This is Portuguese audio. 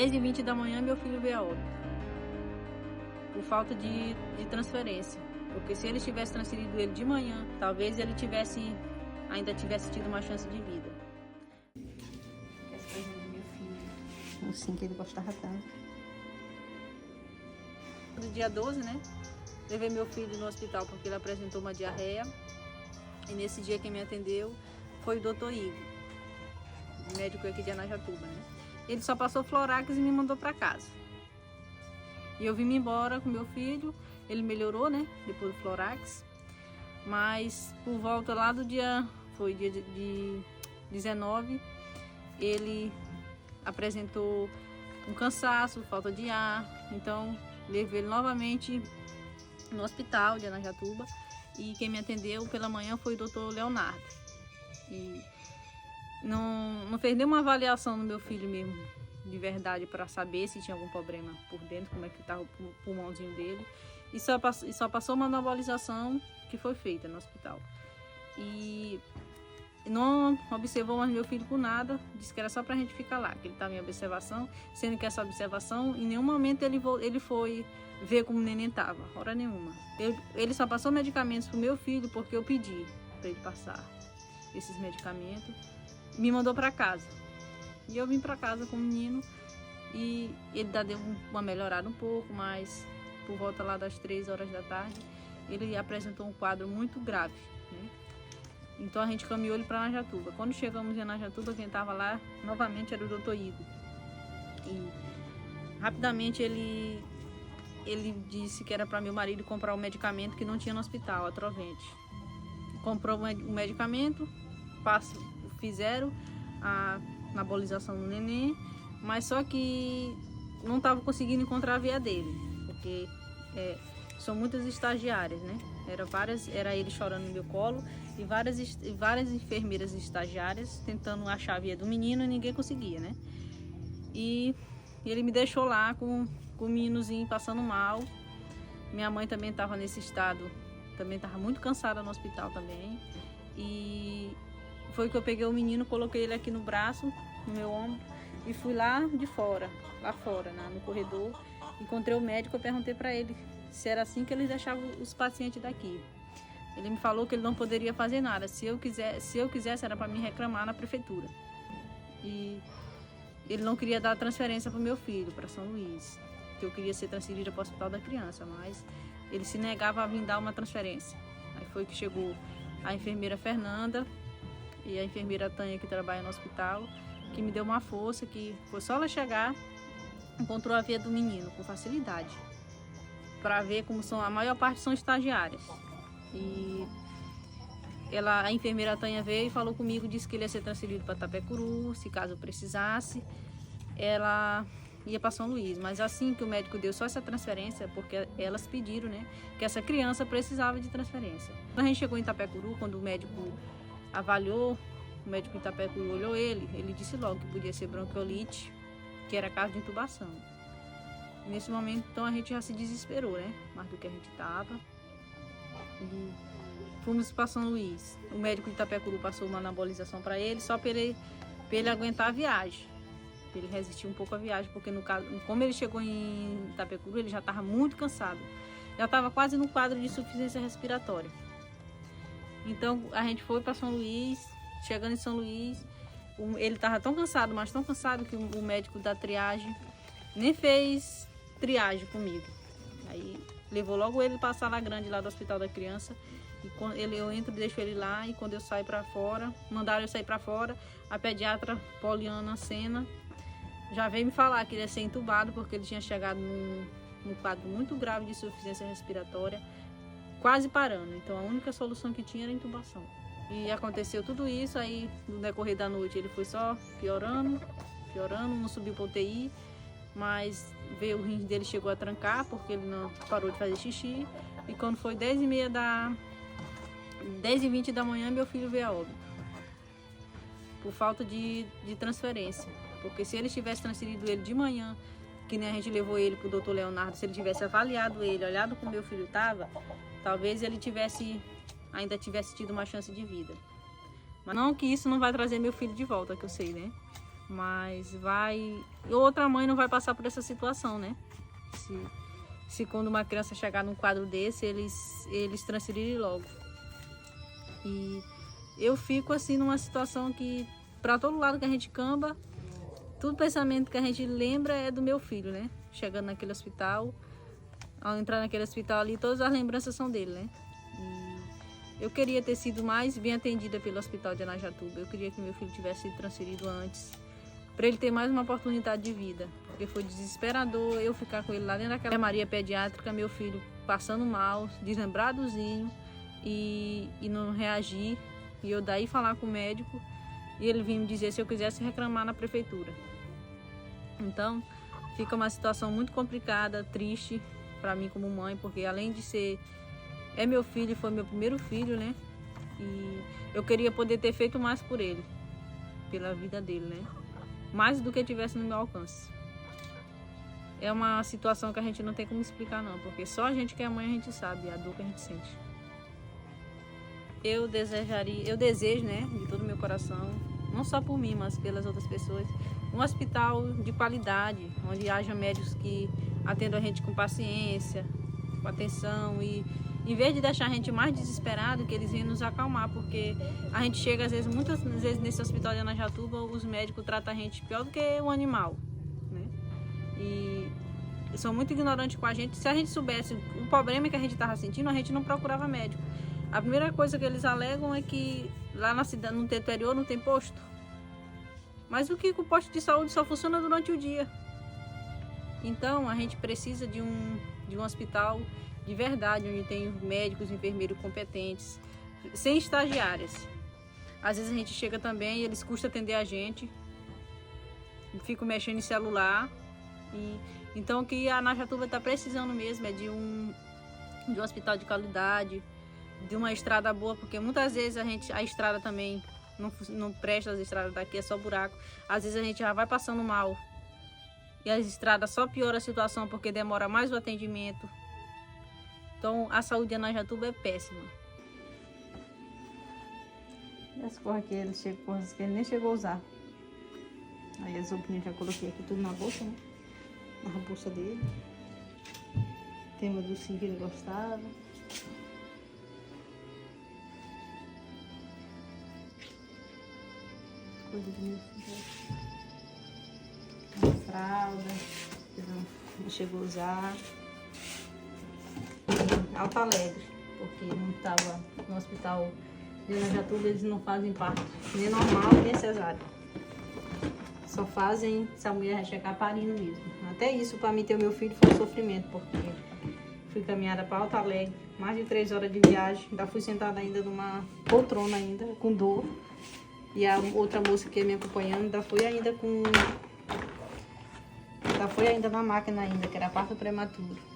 10h20 da manhã, meu filho veio a óbito, por falta de transferência. Porque se eles tivessem transferido ele de manhã, talvez ele ainda tivesse tido uma chance de vida. Essa coisa do meu filho, assim que ele gostava tanto. No dia 12, né? Levei meu filho no hospital porque ele apresentou uma diarreia. E nesse dia quem me atendeu foi o Dr. Igor, médico aqui de Anajatuba, né? Ele só passou Florax e me mandou para casa. E eu vim embora com meu filho, ele melhorou, né? Depois do Florax. Mas por volta lá do dia 19, ele apresentou um cansaço, falta de ar. Então levei ele novamente no hospital de Anajatuba. E quem me atendeu pela manhã foi o Dr. Leonardo. E não fez nenhuma avaliação no meu filho mesmo, de verdade, para saber se tinha algum problema por dentro, como é que estava o pulmãozinho dele. E só passou uma nebulização que foi feita no hospital. E não observou mais meu filho por nada, disse que era só para a gente ficar lá, que ele estava em observação, sendo que essa observação, em nenhum momento ele foi ver como o neném estava, hora nenhuma. Ele só passou medicamentos para o meu filho porque eu pedi para ele passar esses medicamentos. Me mandou para casa. E eu vim para casa com o menino e ele deu uma melhorada um pouco, mas por volta lá das 3 horas da tarde, ele apresentou um quadro muito grave, né? Então a gente caminhou ele para Anajatuba. Quando chegamos em Anajatuba, quem estava lá novamente era o Dr. Igor. E rapidamente ele disse que era para meu marido comprar o medicamento que não tinha no hospital, a Trovente. Comprou o medicamento, fizeram a nebulização do neném, mas só que não estava conseguindo encontrar a via dele, porque são muitas estagiárias, né? Era ele chorando no meu colo e várias enfermeiras estagiárias tentando achar a via do menino e ninguém conseguia, né? E ele me deixou lá com o meninozinho passando mal. Minha mãe também estava nesse estado, também estava muito cansada no hospital também. E foi que eu peguei o menino, coloquei ele aqui no braço, no meu ombro, e fui lá fora, no corredor. Encontrei o médico, eu perguntei para ele se era assim que eles deixavam os pacientes daqui. Ele me falou que ele não poderia fazer nada. Se eu quisesse era para me reclamar na prefeitura. E ele não queria dar transferência para o meu filho, para São Luís, que eu queria ser transferida para o Hospital da Criança, mas ele se negava a vir dar uma transferência. Aí foi que chegou a enfermeira Fernanda e a enfermeira Tânia, que trabalha no hospital, que me deu uma força, que foi só ela chegar, encontrou a via do menino com facilidade, para ver como a maior parte são estagiárias. E a enfermeira Tânia veio e falou comigo, disse que ele ia ser transferido para Itapecuru, se caso eu precisasse, ela ia para São Luís. Mas assim que o médico deu só essa transferência, porque elas pediram, né, que essa criança precisava de transferência. Quando a gente chegou em Itapecuru, quando o médico avaliou, o médico de Itapecuru olhou ele disse logo que podia ser bronquiolite, que era caso de intubação. E nesse momento, então, a gente já se desesperou, né, mais do que a gente estava. E fomos para São Luís. O médico de Itapecuru passou uma anabolização para ele, só para ele aguentar a viagem, para ele resistir um pouco à viagem, porque no caso, como ele chegou em Itapecuru, ele já estava muito cansado, já estava quase no quadro de insuficiência respiratória. Então a gente foi para São Luís. Chegando em São Luís, ele estava tão cansado, mas tão cansado, que o médico da triagem nem fez triagem comigo. Aí levou logo ele para a sala grande lá do Hospital da Criança. E quando eu entro, deixo ele lá, e quando eu saio para fora, mandaram eu sair para fora, a pediatra Poliana Sena já veio me falar que ele ia ser entubado, porque ele tinha chegado num quadro muito grave de insuficiência respiratória, quase parando. Então a única solução que tinha era a intubação. E aconteceu tudo isso, aí no decorrer da noite ele foi só piorando, não subiu para UTI, mas veio o rim dele, chegou a trancar, porque ele não parou de fazer xixi. E quando foi 10h20 da manhã, meu filho veio a óbito, por falta de transferência. Porque se eles tivessem transferido ele de manhã, que nem a gente levou ele para o Dr. Leonardo, se ele tivesse avaliado ele, olhado como meu filho estava, talvez ele ainda tivesse tido uma chance de vida. Mas não que isso não vai trazer meu filho de volta, que eu sei, né? Mas outra mãe não vai passar por essa situação, né? Se quando uma criança chegar num quadro desse, eles transferirem logo. E eu fico assim numa situação que, para todo lado que a gente camba, todo pensamento que a gente lembra é do meu filho, né? Chegando naquele hospital, ao entrar naquele hospital ali, todas as lembranças são dele, né? E eu queria ter sido mais bem atendida pelo hospital de Arajatuba. Eu queria que meu filho tivesse sido transferido antes, para ele ter mais uma oportunidade de vida. Porque foi desesperador eu ficar com ele lá dentro daquela enfermaria pediátrica, meu filho passando mal, deslumbradozinho, e não reagir. E eu daí falar com o médico, e ele vinha me dizer se eu quisesse reclamar na prefeitura. Então, fica uma situação muito complicada, triste para mim como mãe, porque além de ser... é meu filho, foi meu primeiro filho, né? E eu queria poder ter feito mais por ele, pela vida dele, né? Mais do que tivesse no meu alcance. É uma situação que a gente não tem como explicar não, porque só a gente que é mãe a gente sabe a dor que a gente sente. Eu desejo, né, de todo o meu coração, não só por mim, mas pelas outras pessoas, um hospital de qualidade, onde haja médicos que atendam a gente com paciência, com atenção, e em vez de deixar a gente mais desesperado, que eles venham nos acalmar, porque a gente chega às vezes, muitas vezes nesse hospital de Arajatuba, os médicos tratam a gente pior do que um animal, né? E são muito ignorantes com a gente. Se a gente soubesse o problema que a gente estava sentindo, a gente não procurava médico. A primeira coisa que eles alegam é que lá na cidade, no interior, não tem posto. Mas o posto de saúde só funciona durante o dia. Então a gente precisa de um hospital de verdade, onde tem médicos, enfermeiros competentes, sem estagiárias. Às vezes a gente chega também e eles custam atender a gente, ficam mexendo em celular. Então o que a Arajatuba está precisando mesmo é de um hospital de qualidade, de uma estrada boa, porque muitas vezes a estrada também não presta, as estradas daqui é só buraco. Às vezes a gente já vai passando mal e as estradas só pioram a situação porque demora mais o atendimento. Então a saúde de Arajatuba é péssima. E as coisas que ele chega, coisas que ele nem chegou a usar. Aí as roupinhas já coloquei aqui tudo na bolsa, né? Na bolsa dele. Tem uma docinha que ele gostava. Coisa do meu filho. Uma fralda, que não chegou a usar. Alto Alegre, porque não estava no hospital de Arajatuba, eles não fazem parto, nem normal, nem cesárea. Só fazem se a mulher chegar parindo mesmo. Até isso, para mim ter o meu filho, foi um sofrimento, porque fui caminhada para Alto Alegre, mais de 3 horas de viagem, ainda fui sentada ainda numa poltrona ainda, com dor. E a outra moça que ia me acompanhando ainda foi ainda na máquina ainda, que era parto prematuro.